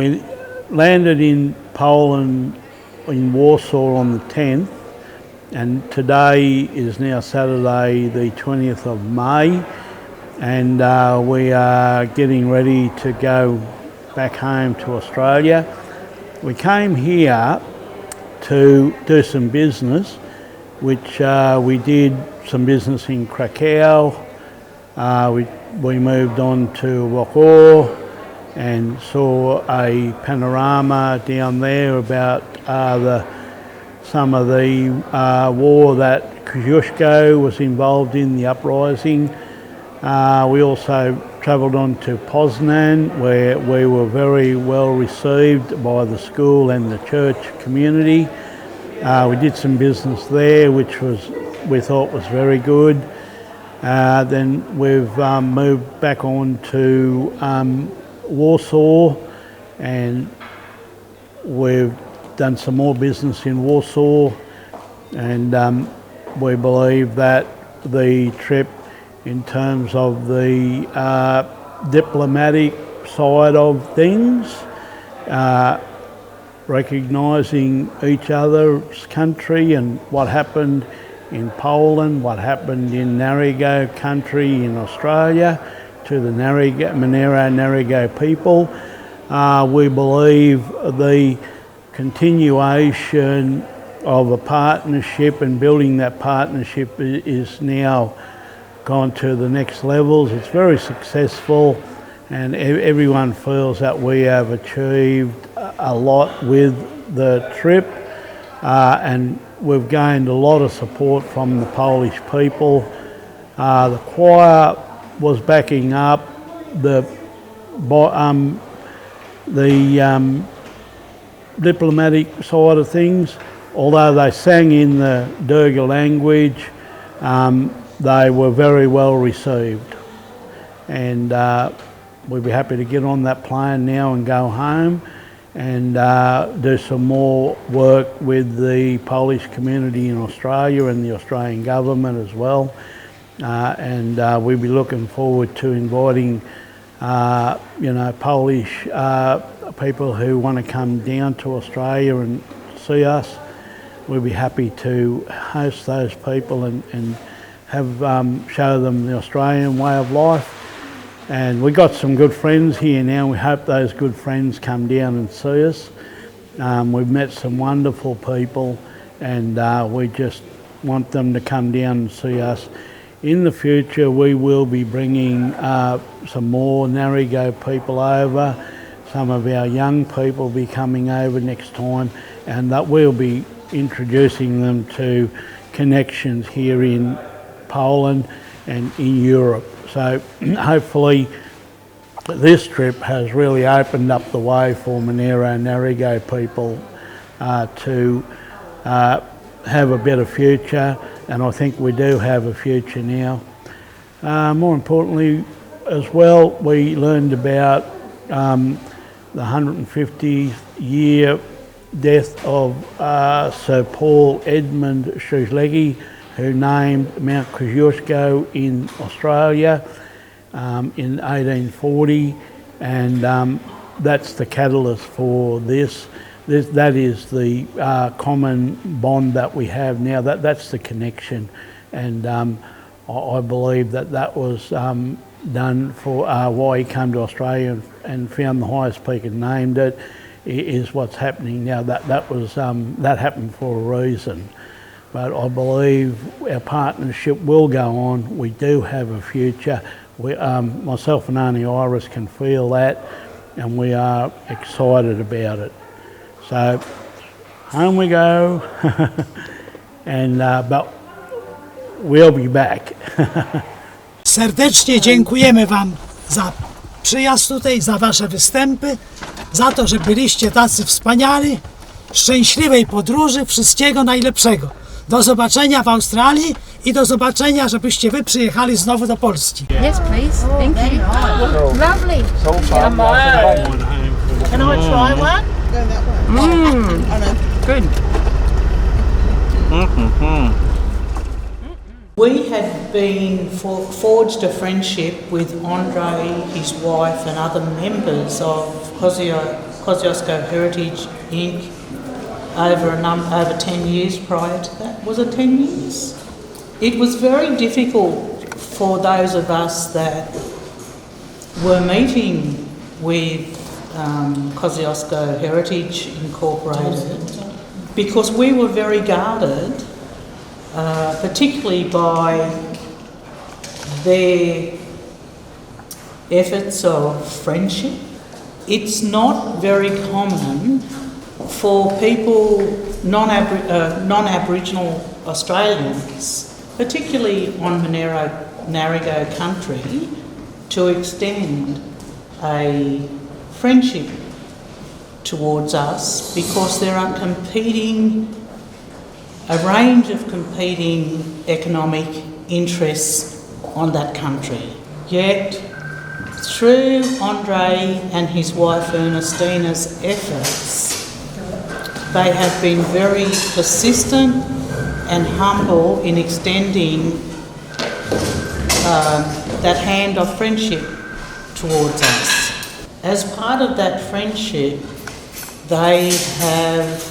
we landed in Poland in Warsaw on the 10th, and today is now Saturday the 20th of May, and we are getting ready to go back home to Australia. We came here to do some business, which we did some business in Krakow. We moved on to Warsaw and saw a panorama down there about some of the war that Kosciuszko was involved in, the uprising. We also travelled on to Poznan, where we were very well received by the school and the church community. We did some business there, which we thought was very good. Then we've moved back on to Warsaw, and we've done some more business in Warsaw, and we believe that the trip, in terms of the diplomatic side of things, recognising each other's country and what happened in Poland, what happened in Ngarigo country in Australia, to the Monero Ngarigo people. We believe the continuation of a partnership and building that partnership is now gone to the next levels. It's very successful, and everyone feels that we have achieved a lot with the trip, and we've gained a lot of support from the Polish people. The choir was backing up the diplomatic side of things. Although they sang in the Durga language, they were very well received, and we'd be happy to get on that plane now and go home and do some more work with the Polish community in Australia and the Australian government as well. And we'll be looking forward to inviting Polish people who want to come down to Australia and see us. We'll be happy to host those people and have show them the Australian way of life. And we've got some good friends here now. We hope those good friends come down and see us. We've met some wonderful people, and we just want them to come down and see us. In the future, we will be bringing some more Ngarigo people over. Some of our young people will be coming over next time, and that we'll be introducing them to connections here in Poland and in Europe. So hopefully this trip has really opened up the way for Monero Ngarigo people to have a better future, and I think we do have a future now. More importantly as well, we learned about the 150th year death of Sir Paul Edmund Cmielewski, who named Mount Kosciuszko in Australia in 1840, and that's the catalyst for this. That is the common bond that we have now. That's the connection, and I believe that was done for why he came to Australia and found the highest peak and named it. Is what's happening now. That happened for a reason. But I believe our partnership will go on. We do have a future. Myself and Aunty Iris can feel that, and we are excited about it. So home we go, and but we'll be back. Serdecznie dziękujemy Wam za przyjazd tutaj, za Wasze występy, za to, że byliście tacy wspaniali. Szczęśliwej podróży, wszystkiego najlepszego. Do zobaczenia w Australii i do zobaczenia, żebyście Wy przyjechali znowu do Polski. Yes, please. Thank you. Lovely. Can I try one? Good. We had been forged a friendship with Andrzej, his wife, and other members of Kosciuszko Heritage Inc. over 10 years prior to that. Was it 10 years? It was very difficult for those of us that were meeting with Kosciuszko Heritage Incorporated because we were very guarded, particularly by their efforts of friendship. It's not very common for people, non-Aboriginal Australians, particularly on Monero Ngarigo country, to extend a friendship towards us because there are a range of competing economic interests on that country. Yet, through Andrzej and his wife Ernestyna's efforts, they have been very persistent and humble in extending that hand of friendship towards us. As part of that friendship, they have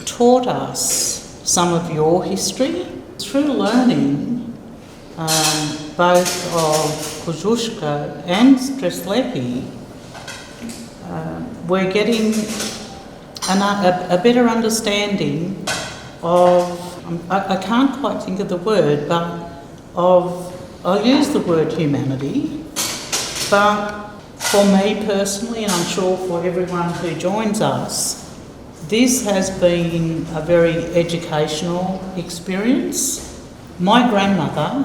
taught us some of your history through learning both of Kosciuszko and Cmielewski. We're getting a better understanding of, I can't quite think of the word, but I'll use the word humanity, but for me personally, and I'm sure for everyone who joins us, this has been a very educational experience. My grandmother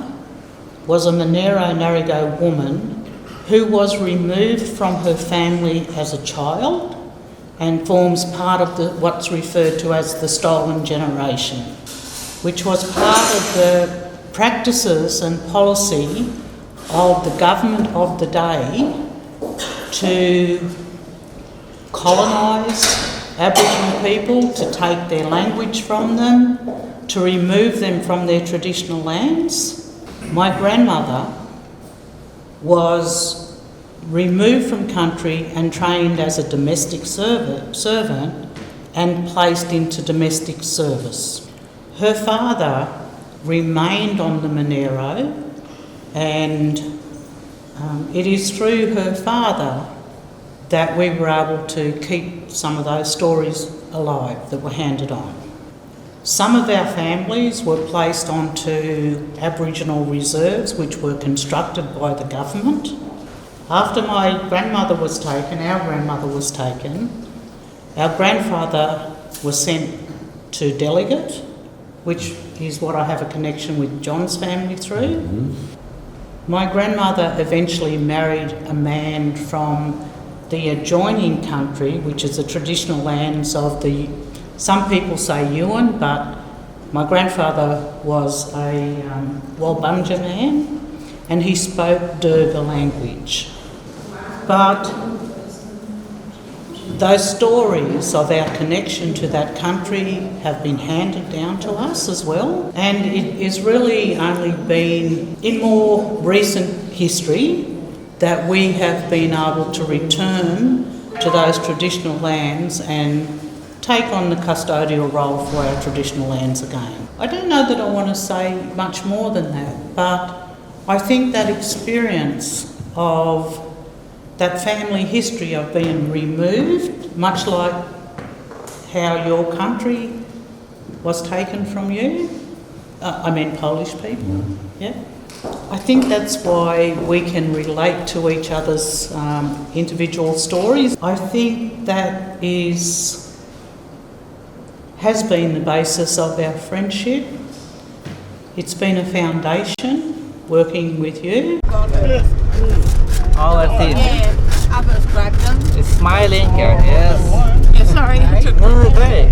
was a Monero Ngarigo woman who was removed from her family as a child and forms part of what's referred to as the stolen generation, which was part of the practices and policy of the government of the day to colonise Aboriginal people, to take their language from them, to remove them from their traditional lands. My grandmother was removed from country and trained as a domestic servant and placed into domestic service. Her father remained on the Monero, and it is through her father that we were able to keep some of those stories alive that were handed on. Some of our families were placed onto Aboriginal reserves which were constructed by the government. After my grandmother was taken, our grandmother was taken, our grandfather was sent to Delegate, which is what I have a connection with John's family through. Mm-hmm. My grandmother eventually married a man from the adjoining country, which is the traditional lands of some people say Yuan, but my grandfather was a Walbunja man, and he spoke Durga language. But those stories of our connection to that country have been handed down to us as well, and it is really only been in more recent history that we have been able to return to those traditional lands and take on the custodial role for our traditional lands again. I don't know that I want to say much more than that, but I think that experience of that family history of being removed, much like how your country was taken from you, I mean Polish people, yeah. I think that's why we can relate to each other's individual stories. I think that has been the basis of our friendship. It's been a foundation working with you. All I've seen. Yeah, I've described them. It's smiling here, yes. Yeah, sorry. Okay.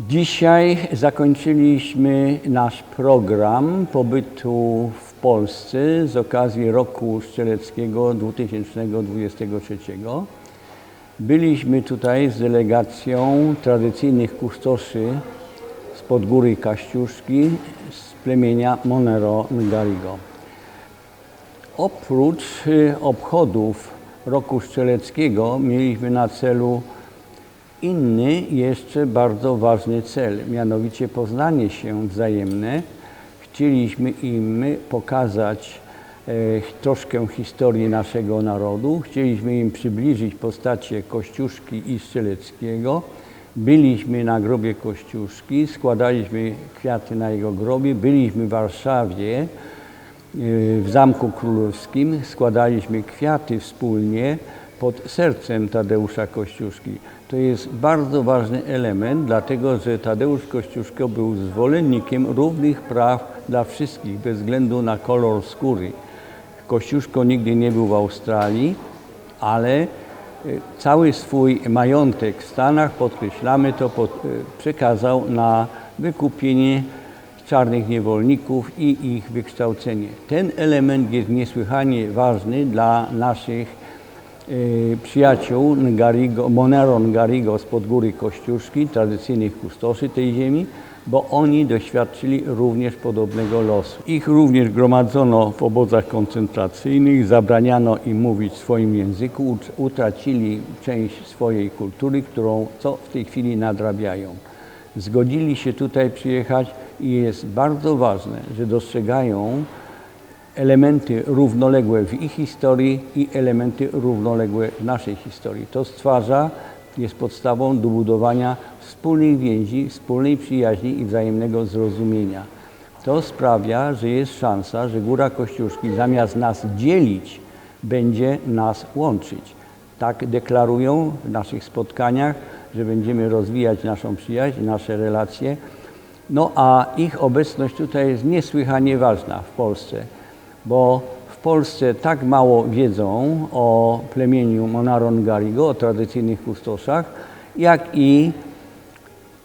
Dzisiaj zakończyliśmy nasz program pobytu w Polsce z okazji roku strzeleckiego 2023. Byliśmy tutaj z delegacją tradycyjnych kustoszy z Podgóry Kosciuszki z plemienia Monero Ngarigo. Oprócz obchodów roku strzeleckiego mieliśmy na celu inny, jeszcze bardzo ważny cel, mianowicie poznanie się wzajemne. Chcieliśmy im pokazać troszkę historii naszego narodu, chcieliśmy im przybliżyć postacie Kosciuszki i Strzeleckiego. Byliśmy na grobie Kosciuszki, składaliśmy kwiaty na jego grobie, byliśmy w Warszawie, w Zamku Królewskim, składaliśmy kwiaty wspólnie pod sercem Tadeusza Kościuszki. To jest bardzo ważny element, dlatego że Tadeusz Kościuszko był zwolennikiem równych praw dla wszystkich, bez względu na kolor skóry. Kościuszko nigdy nie był w Australii, ale cały swój majątek w Stanach, podkreślamy to, przekazał na wykupienie czarnych niewolników i ich wykształcenie. Ten element jest niesłychanie ważny dla naszych przyjaciół Ngarigo, Monero Ngarigo z Podgóry Kościuszki, tradycyjnych kustoszy tej ziemi, bo oni doświadczyli również podobnego losu. Ich również gromadzono w obozach koncentracyjnych, zabraniano im mówić w swoim języku, utracili część swojej kultury, co w tej chwili nadrabiają. Zgodzili się tutaj przyjechać i jest bardzo ważne, że dostrzegają elementy równoległe w ich historii i elementy równoległe w naszej historii. To jest podstawą do budowania wspólnych więzi, wspólnej przyjaźni i wzajemnego zrozumienia. To sprawia, że jest szansa, że Góra Kościuszki zamiast nas dzielić, będzie nas łączyć. Tak deklarują w naszych spotkaniach, że będziemy rozwijać naszą przyjaźń, nasze relacje. No a ich obecność tutaj jest niesłychanie ważna w Polsce, bo w Polsce tak mało wiedzą o plemieniu Monero Ngarigo, o tradycyjnych kustoszach, jak i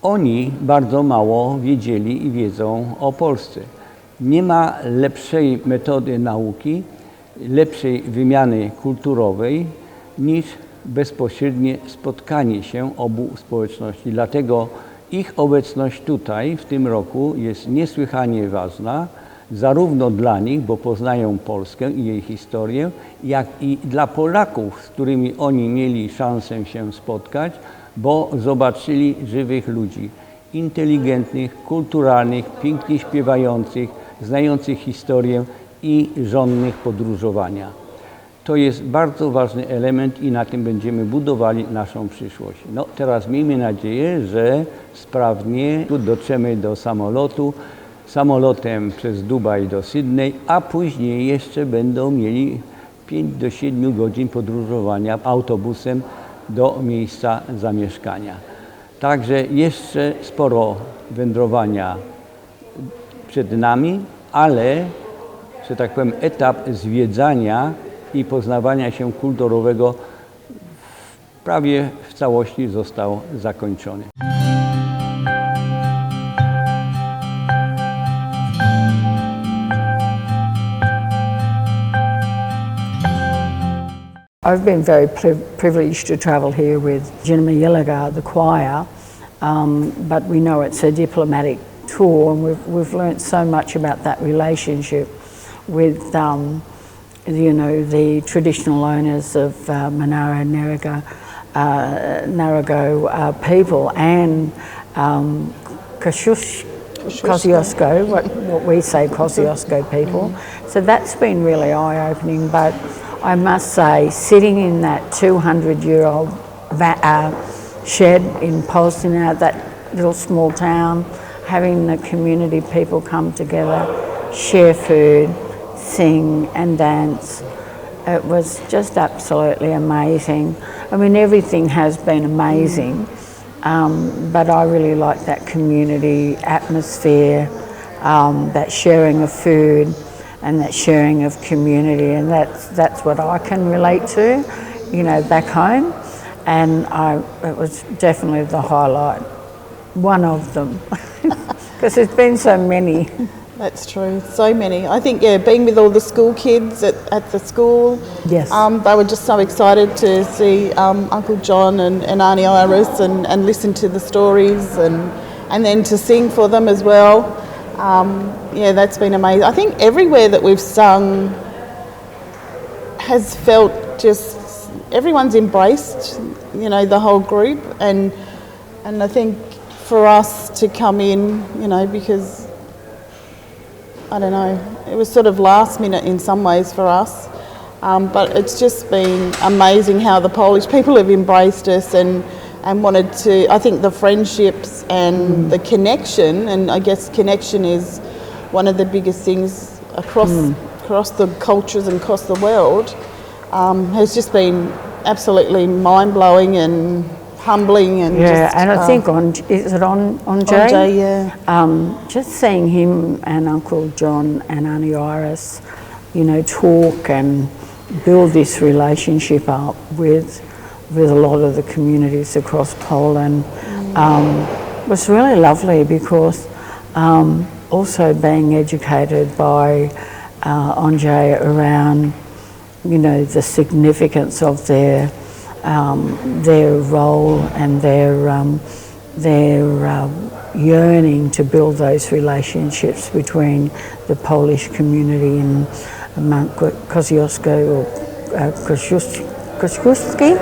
oni bardzo mało wiedzieli i wiedzą o Polsce. Nie ma lepszej metody nauki, lepszej wymiany kulturowej niż bezpośrednie spotkanie się obu społeczności. Dlatego ich obecność tutaj w tym roku jest niesłychanie ważna, zarówno dla nich, bo poznają Polskę i jej historię, jak i dla Polaków, z którymi oni mieli szansę się spotkać, bo zobaczyli żywych ludzi, inteligentnych, kulturalnych, pięknie śpiewających, znających historię i żądnych podróżowania. To jest bardzo ważny element i na tym będziemy budowali naszą przyszłość. No, teraz miejmy nadzieję, że sprawnie dotrzemy do samolotu, samolotem przez Dubaj do Sydney, a później jeszcze będą mieli 5 do 7 godzin podróżowania autobusem do miejsca zamieszkania. Także jeszcze sporo wędrowania przed nami, ale, że tak powiem, etap zwiedzania i poznawania się kulturowego prawie w całości został zakończony. I've been very privileged to travel here with Djinama Yiliga, the choir, but we know it's a diplomatic tour, and we've learnt so much about that relationship with the traditional owners of Monero Ngarigo people and Kosciuszko, what we say Kosciuszko people. So that's been really eye-opening, but I must say, sitting in that 200-year-old shed in Polstina, that little small town, having the community people come together, share food, sing and dance, it was just absolutely amazing. I mean, everything has been amazing, but I really like that community atmosphere, that sharing of food, and that sharing of community, and that's what I can relate to, back home. And it was definitely the highlight, one of them, because there's been so many. That's true, so many. I think, being with all the school kids at the school, yes, they were just so excited to see Uncle John and Aunty Iris and listen to the stories and then to sing for them as well. That's been amazing. I think everywhere that we've sung has felt just everyone's embraced, you know, the whole group, and I think for us to come in, you know, because I don't know, it was sort of last minute in some ways for us, but it's just been amazing how the Polish people have embraced us and wanted to. I think the friendships and the connection, and I guess connection is one of the biggest things across the cultures and across the world, has just been absolutely mind-blowing and humbling. And I think is it on Jay? Jay, yeah. Just seeing him and Uncle John and Aunty Iris, you know, talk and build this relationship up with a lot of the communities across Poland was really lovely, because also being educated by Andrzej around, you know, the significance of their role and their yearning to build those relationships between the Polish community and Mount Kosciuszko or Kosciuszko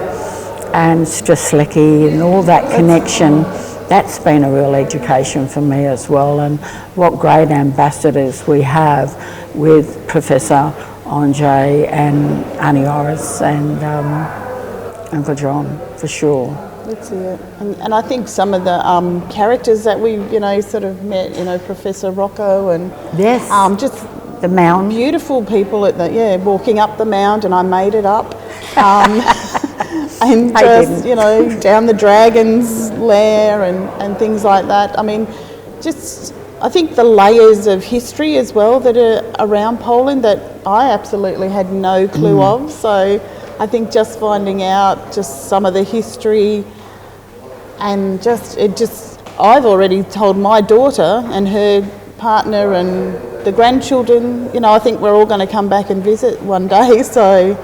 and Strzelecki and all that connection. That's been a real education for me as well, and what great ambassadors we have with Professor Andrzej and Aunty Iris and Uncle John, for sure. That's it. And I think some of the characters that we, you know, sort of met, you know, Professor Rocco and yes, just the mound, beautiful people at walking up the mound, and I made it up. And just, you know, down the dragon's lair and things like that. I mean, just, I think the layers of history as well that are around Poland that I absolutely had no clue of. So I think just finding out just some of the history, and I've already told my daughter and her partner and the grandchildren, you know, I think we're all going to come back and visit one day. So,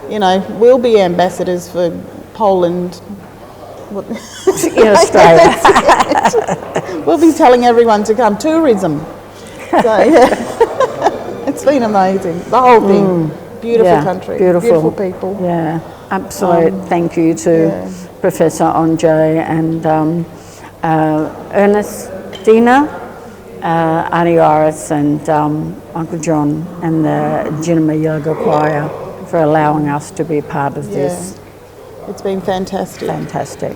you know, we'll be ambassadors for Poland in Australia. We'll be telling everyone to come. Tourism. So, yeah. It's been amazing. The whole thing. Beautiful country. Beautiful people. Yeah, absolute thank you to Professor Andrzej and Ernestyna, Aunty Iris and Uncle John and the Djinama Yiliga Choir for allowing us to be part of this. It's been fantastic. Fantastic.